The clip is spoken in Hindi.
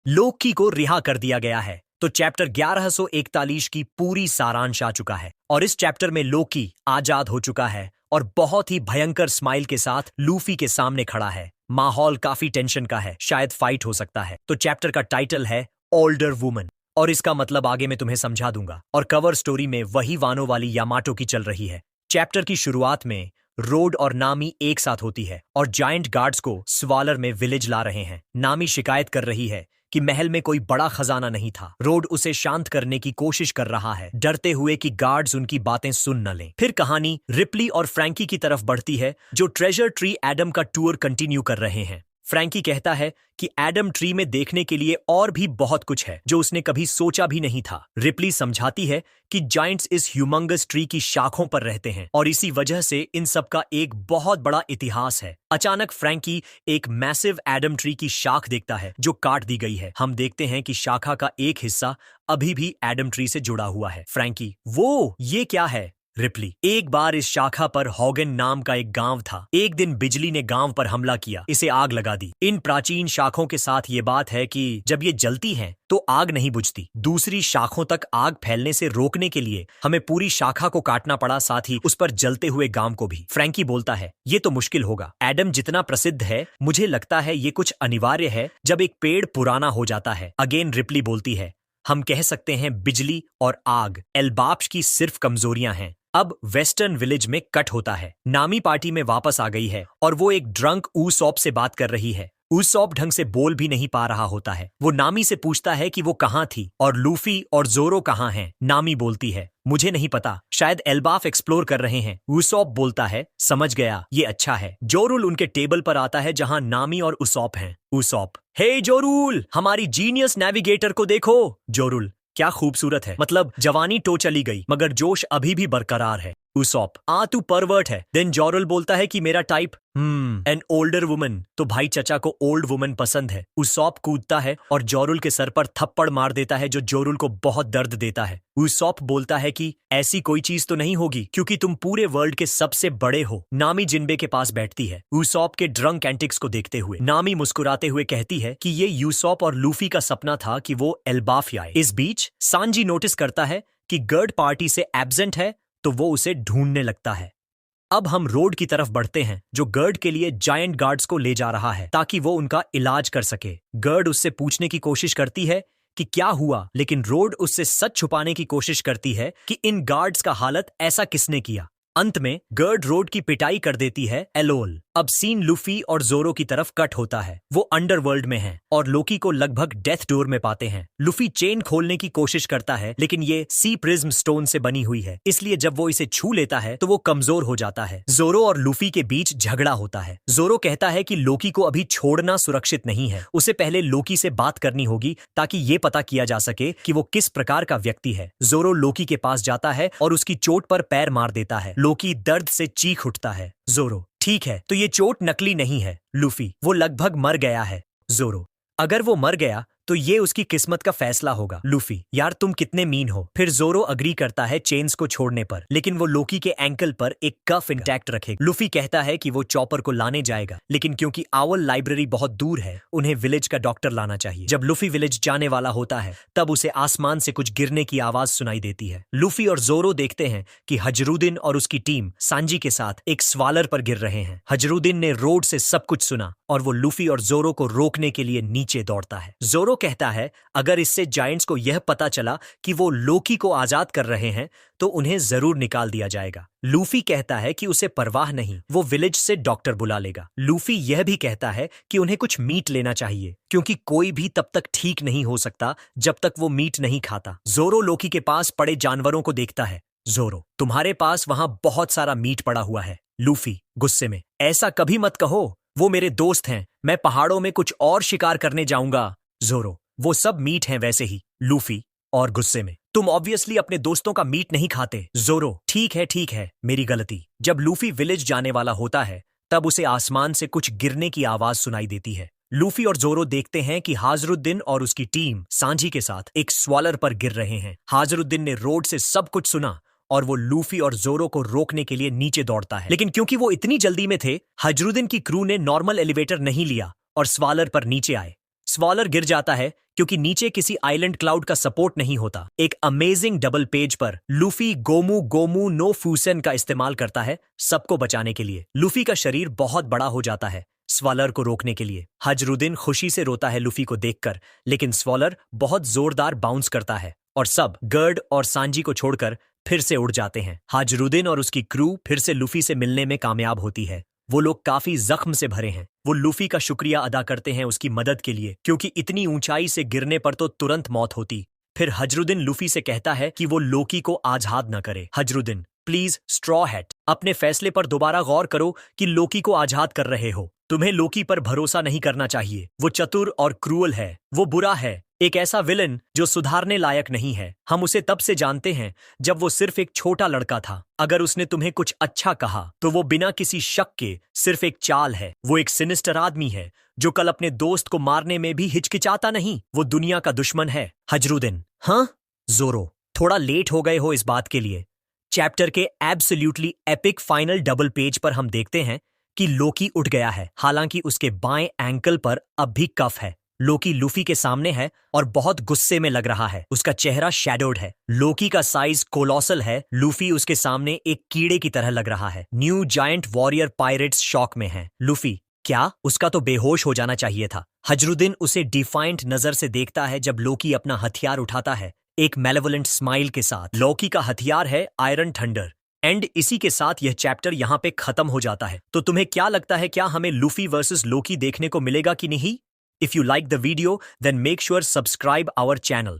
लोकी को रिहा कर दिया गया है। तो चैप्टर 1141 की पूरी सारांश आ चुका है और इस चैप्टर में लोकी आजाद हो चुका है और बहुत ही भयंकर स्माइल के साथ लूफी के सामने खड़ा है। माहौल काफी टेंशन का है, शायद फाइट हो सकता है। तो चैप्टर का टाइटल है ओल्डर वुमन और इसका मतलब आगे मैं तुम्हें समझा दूंगा। और कवर स्टोरी में वही वानो वाली यामाटो की चल रही है। चैप्टर की शुरुआत में रोड और नामी एक साथ होती है और जायंट गार्ड्स को स्वालर में विलेज ला रहे हैं। नामी शिकायत कर रही है कि महल में कोई बड़ा खजाना नहीं था। रोड उसे शांत करने की कोशिश कर रहा है, डरते हुए कि गार्ड्स उनकी बातें सुन न लें। फिर कहानी रिप्ली और फ्रैंकी की तरफ बढ़ती है, जो ट्रेजर ट्री एडम का टूर कंटिन्यू कर रहे हैं। फ्रैंकी कहता है कि एडम ट्री में देखने के लिए और भी बहुत कुछ है जो उसने कभी सोचा भी नहीं था। रिप्ली समझाती है कि जायंट्स इस ह्यूमंगस ट्री की शाखों पर रहते हैं और इसी वजह से इन सब का एक बहुत बड़ा इतिहास है। अचानक फ्रैंकी एक मैसिव एडम ट्री की शाख देखता है जो काट दी गई है। हम देखते हैं कि शाखा का एक हिस्सा अभी भी एडम ट्री से जुड़ा हुआ है। फ्रैंकी, वो ये क्या है? रिप्ली, एक बार इस शाखा पर हॉगन नाम का एक गांव था। एक दिन बिजली ने गांव पर हमला किया, इसे आग लगा दी। इन प्राचीन शाखों के साथ ये बात है कि जब ये जलती हैं तो आग नहीं बुझती। दूसरी शाखों तक आग फैलने से रोकने के लिए हमें पूरी शाखा को काटना पड़ा, साथ ही उस पर जलते हुए गांव को भी। फ्रैंकी बोलता है, ये तो मुश्किल होगा। एडम जितना प्रसिद्ध है, मुझे लगता है ये कुछ अनिवार्य है जब एक पेड़ पुराना हो जाता है। अगेन रिप्ली बोलती है, हम कह सकते हैं बिजली और आग एल्बाप्श की सिर्फ कमजोरियां हैं। अब वेस्टर्न विलेज में कट होता है। नामी पार्टी में वापस आ गई है और वो एक ड्रंक ऊसॉप से बात कर रही है। ऊसॉप ढंग से बोल भी नहीं पा रहा होता है। वो नामी से पूछता है कि वो कहाँ थी और लूफी और जोरो कहाँ हैं। नामी बोलती है, मुझे नहीं पता, शायद एल्बाफ एक्सप्लोर कर रहे हैं। ऊसॉप बोलता है, समझ गया, ये अच्छा है। जोरुल उनके टेबल पर आता है जहां नामी और ऊसॉप हैं। ऊसॉप, हे जोरुल, हमारी जीनियस नेविगेटर को देखो। जोरुल, क्या खूबसूरत है, मतलब जवानी तो चली गई मगर जोश अभी भी बरकरार है। ऊसॉप, तू परवर्ट है। देन जोरुल बोलता है कि मेरा टाइप एन ओल्डर वुमन। तो भाई चचा को ओल्ड वुमन पसंद है। ऊसॉप कूदता है और जोरुल के सर पर थप्पड़ मार देता है जो जोरुल को बहुत दर्द देता है। ऊसॉप बोलता है कि ऐसी कोई चीज तो नहीं होगी क्योंकि तुम पूरे वर्ल्ड के सबसे बड़े हो। नामी जिन्बे के पास बैठती है ऊसॉप के ड्रंक एंटिक्स को देखते हुए। नामी मुस्कुराते हुए कहती है कि ये यूसॉप और लूफी का सपना था कि वो एल्बाफ आए। इस बीच सांजी नोटिस करता है कि गर्ड पार्टी से एब्सेंट है तो वो उसे ढूंढने लगता है। अब हम रोड की तरफ बढ़ते हैं जो गर्ड के लिए जायंट गार्ड्स को ले जा रहा है ताकि वो उनका इलाज कर सके। गर्ड उससे पूछने की कोशिश करती है कि क्या हुआ, लेकिन रोड उससे सच छुपाने की कोशिश करती है कि इन गार्ड्स का हालत ऐसा किसने किया। अंत में गर्ड रोड की पिटाई कर देती है एलोल। अब सीन लूफी और जोरो की तरफ कट होता है। वो अंडरवर्ल्ड में हैं और लोकी को लगभग डेथ डोर में पाते हैं। लूफी चेन खोलने की कोशिश करता है लेकिन ये सी प्रिज्म स्टोन से बनी हुई है, इसलिए जब वो इसे छू लेता है तो वो कमजोर हो जाता है। जोरो और लूफी के बीच झगड़ा होता है। जोरो कहता है कि लोकी को अभी छोड़ना सुरक्षित नहीं है, उसे पहले लोकी से बात करनी होगी ताकि ये पता किया जा सके कि वो किस प्रकार का व्यक्ति है। जोरो लोकी के पास जाता है और उसकी चोट पर पैर मार देता है। लोकी दर्द से चीख उठता है। जोरो, ठीक है, तो ये चोट नकली नहीं है। लूफी, वो लगभग मर गया है। जोरो, अगर वो मर गया तो ये उसकी किस्मत का फैसला होगा। लूफी, यार तुम कितने मीन हो। फिर जोरो अग्री करता है चेन्स को छोड़ने पर, लेकिन वो लोकी के एंकल पर एक कफ इंटैक्ट रखेगा। लूफी कहता है कि वो चॉपर को लाने जाएगा, लेकिन क्योंकि आउल लाइब्रेरी बहुत दूर है उन्हें विलेज का डॉक्टर लाना चाहिए। जब लूफी विलेज जाने वाला होता है तब उसे आसमान से कुछ गिरने की आवाज सुनाई देती है। लूफी और जोरो देखते हैं कि हजरुद्दीन और उसकी टीम सांजी के साथ एक स्वालर पर गिर रहे हैं। हजरुद्दीन ने रोड से सब कुछ सुना और वो लूफी और जोरो को रोकने के लिए नीचे दौड़ता है। जोरो कहता है अगर इससे जायंट्स को यह पता चला कि वो लोकी को आजाद कर रहे हैं तो उन्हें जरूर निकाल दिया जाएगा। लूफी कहता है कि उसे परवाह नहीं, वो विलेज से डॉक्टर बुला लेगा। लूफी यह भी कहता है कि उन्हें कुछ मीट लेना चाहिए क्योंकि कोई भी तब तक ठीक नहीं हो सकता जब तक वो मीट नहीं खाता। जोरो लोकी के पास पड़े जानवरों को देखता है। जोरो, तुम्हारे पास वहां बहुत सारा मीट पड़ा हुआ है। लूफी गुस्से में, ऐसा कभी मत कहो, वो मेरे दोस्त हैं, मैं पहाड़ों में कुछ और शिकार करने जाऊंगा। जोरो, वो सब मीट हैं वैसे ही। लूफी और गुस्से में, तुम ऑब्वियसली अपने दोस्तों का मीट नहीं खाते। जोरो, ठीक है, मेरी गलती। जब लूफी विलेज जाने वाला होता है तब उसे आसमान से कुछ गिरने की आवाज सुनाई देती है। लूफी और जोरो देखते हैं कि हाजरुद्दीन और उसकी टीम सांझी के साथ एक स्वालर पर गिर रहे हैं। हाजरुद्दीन ने रोड से सब कुछ सुना और वो लूफी और जोरो को रोकने के लिए नीचे दौड़ता है, लेकिन क्योंकि वो इतनी जल्दी में थे हजरुद्दीन की क्रू ने नॉर्मल एलिवेटर नहीं लिया और स्वालर पर नीचे आए। स्वालर गिर जाता है क्योंकि नीचे किसी आइलैंड क्लाउड का सपोर्ट नहीं होता। एक अमेजिंग डबल पेज पर लूफी गोमू गोमू नो फूसेन का इस्तेमाल करता है सबको बचाने के लिए। लूफी का शरीर बहुत बड़ा हो जाता है स्वॉलर को रोकने के लिए। हजरुद्दीन खुशी से रोता है लूफी को देखकर, लेकिन स्वॉलर बहुत जोरदार बाउंस करता है और सब गर्ड और सांजी को छोड़कर फिर से उड़ जाते हैं। हजरुद्दीन और उसकी क्रू फिर से लूफी से मिलने में कामयाब होती है। वो लोग काफी जख्म से भरे हैं। वो लूफी का शुक्रिया अदा करते हैं उसकी मदद के लिए, क्योंकि इतनी ऊंचाई से गिरने पर तो तुरंत मौत होती। फिर हजरुद्दीन लूफी से कहता है कि वो लोकी को आजाद न करे। हजरुद्दीन, प्लीज स्ट्रॉ हैट, अपने फैसले पर दोबारा गौर करो कि लोकी को आजाद कर रहे हो। तुम्हें लोकी पर भरोसा नहीं करना चाहिए। वो चतुर और क्रूअल है, वो बुरा है, एक ऐसा विलन जो सुधारने लायक नहीं है। हम उसे तब से जानते हैं जब वो सिर्फ एक छोटा लड़का था। अगर उसने तुम्हें कुछ अच्छा कहा तो वो बिना किसी शक के सिर्फ एक चाल है। वो एक सिनिस्टर आदमी है जो कल अपने दोस्त को मारने में भी हिचकिचाता नहीं। वो दुनिया का दुश्मन है। हजरुद्दीन, हाँ जोरो, थोड़ा लेट हो गए हो इस बात के लिए। चैप्टर के absolutely epic final double page पर हम देखते हैं कि लोकी उठ गया है, हालांकि उसके बाएं एंकल पर अब भी कफ है। लोकी लूफी के सामने है और बहुत गुस्से में लग रहा है। उसका चेहरा शैडोड है। लोकी का साइज कोलोसल है। लूफी उसके सामने एक कीड़े की तरह लग रहा है। New giant warrior pirates shock में हैं। लूफी, क्या उसका तो बेहोश हो जाना चाहिए था। हजरुद्दीन उसे डिफाइंट नजर से देखता है जब लोकी अपना हथियार उठाता है, एक मेलेवोलेंट स्माइल के साथ। लोकी का हथियार है आयरन थंडर। एंड इसी के साथ यह चैप्टर यहाँ पे खत्म हो जाता है। तो तुम्हें क्या लगता है, क्या हमें लूफी वर्सेस लोकी देखने को मिलेगा कि नहीं? If you like the video, then make sure subscribe our channel.